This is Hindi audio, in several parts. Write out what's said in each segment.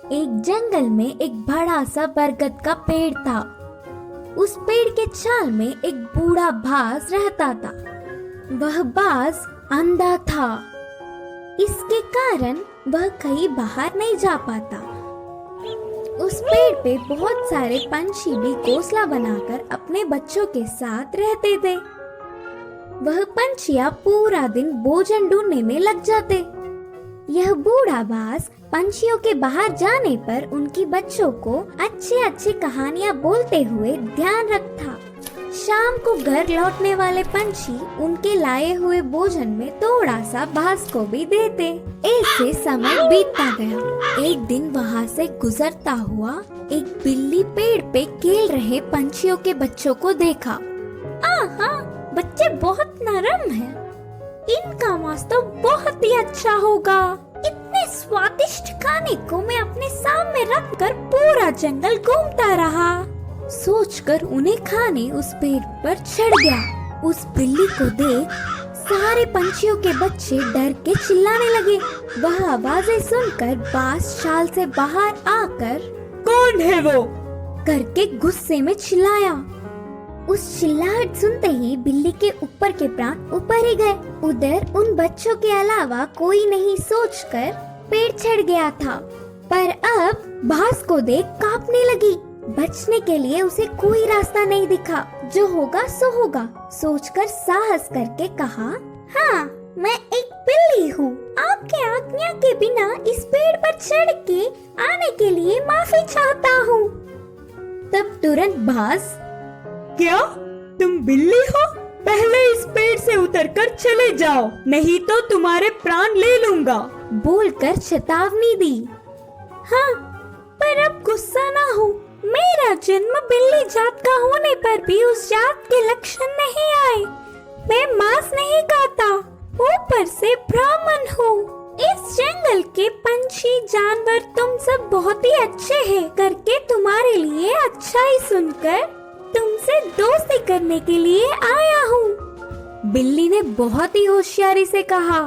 एक जंगल में एक बड़ा सा बरगद का पेड़ था। उस पेड़ के छाल में एक बूढ़ा बाज रहता था। वह बाज अंधा था। इसके कारण वह कहीं बाहर नहीं जा पाता। उस पेड़ पे बहुत सारे पंछी भी घोंसला बनाकर अपने बच्चों के साथ रहते थे। वह पंछियां पूरा दिन भोजन ढूंढने में लग जाते। यह बूढ़ा बाज पंछियों के बाहर जाने पर उनकी बच्चों को अच्छी अच्छी कहानियां बोलते हुए ध्यान रखता। शाम को घर लौटने वाले पंछी उनके लाए हुए भोजन में थोड़ा सा बाज को भी देते। ऐसे समय बीतता गया। एक दिन वहाँ से गुजरता हुआ एक बिल्ली पेड़ पे खेल रहे पंछियों के बच्चों को देखा। आहा, बच्चे बहुत नरम हैं। इनका मांस तो बहुत ही अच्छा होगा। इतने स्वादिष्ट खाने को मैं अपने सामने रखकर पूरा जंगल घूमता रहा। सोचकर उन्हें खाने उस पेड़ पर चढ़ गया। उस बिल्ली को देख सारे पंछियों के बच्चे डर के चिल्लाने लगे। वह आवाजें सुनकर बाज शाल से बाहर आकर कौन है वो करके गुस्से में चिल्लाया। उस चिल्लाहट सुनते ही बिल्ली के ऊपर के प्राण ऊपर ही गए। उधर उन बच्चों के अलावा कोई नहीं सोचकर पेड़ चढ़ गया था। पर अब बाज को देख कांपने लगी। बचने के लिए उसे कोई रास्ता नहीं दिखा। जो होगा सो होगा सोचकर साहस करके कहा, हाँ, मैं एक बिल्ली हूँ। आपके आज्ञा के बिना इस पेड़ पर चढ़ के आने के लिए माफी चाहता हूँ। तब तुरंत बाज, क्या तुम बिल्ली हो? पहले इस पेड़ से उतरकर चले जाओ, नहीं तो तुम्हारे प्राण ले लूंगा, बोलकर चेतावनी दी। हाँ, पर अब गुस्सा ना हो। मेरा जन्म बिल्ली जात का होने पर भी उस जात के लक्षण नहीं आए। मैं मांस नहीं खाता, ऊपर से ब्राह्मण हूँ। इस जंगल के पंछी जानवर तुम सब बहुत ही अच्छे हैं करके तुम्हारे लिए अच्छा ही सुनकर तुमसे दोस्ती करने के लिए आया हूँ। बिल्ली ने बहुत ही होशियारी से कहा।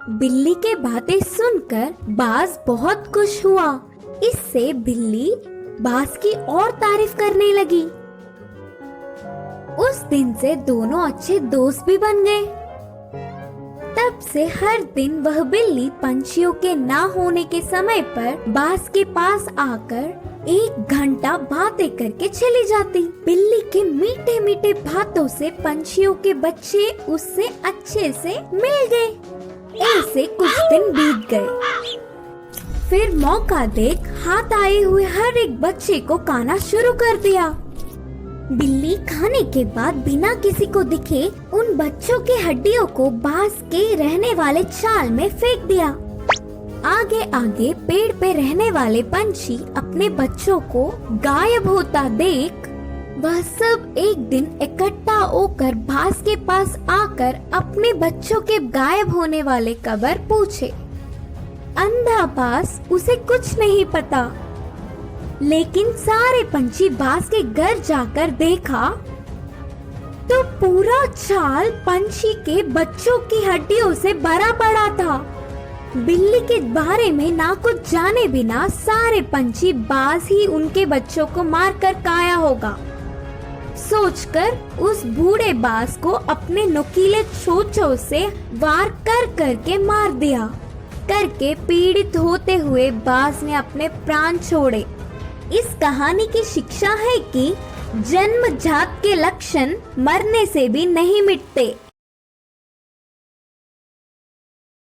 बिल्ली के बातें सुनकर बाज बहुत खुश हुआ। इससे बिल्ली बाज की और तारीफ करने लगी। उस दिन से दोनों अच्छे दोस्त भी बन गए। तब से हर दिन वह बिल्ली पंछियों के ना होने के समय पर बाज के पास आकर 1 घंटा बातें करके चली जाती। बिल्ली के मीठे मीठे बातों से पंछियों के बच्चे उससे अच्छे से मिल गए। ऐसे कुछ दिन बीत गए। फिर मौका देख हाथ आए हुए हर एक बच्चे को खाना शुरू कर दिया। बिल्ली खाने के बाद बिना किसी को दिखे उन बच्चों के हड्डियों को बाज के रहने वाले चाल में फेंक दिया। आगे आगे पेड़ पे रहने वाले पंछी अपने बच्चों को गायब होता देख वह सब एक दिन इकट्ठा होकर बाज के पास आकर अपने बच्चों के गायब होने वाले खबर पूछे। अंधा बाज उसे कुछ नहीं पता, लेकिन सारे पंछी बाज के घर जाकर देखा तो पूरा चाल पंछी के बच्चों की हड्डियों से भरा पड़ा था। बिल्ली के बारे में ना कुछ जाने बिना सारे पंछी बाज ही उनके बच्चों को मारकर खाया होगा सोचकर उस बूढ़े बाज को अपने नुकीले चोंचों से वार कर करके मार दिया। करके पीड़ित होते हुए बाज ने अपने प्राण छोड़े। इस कहानी की शिक्षा है कि जन्मजात के लक्षण मरने से भी नहीं मिटते।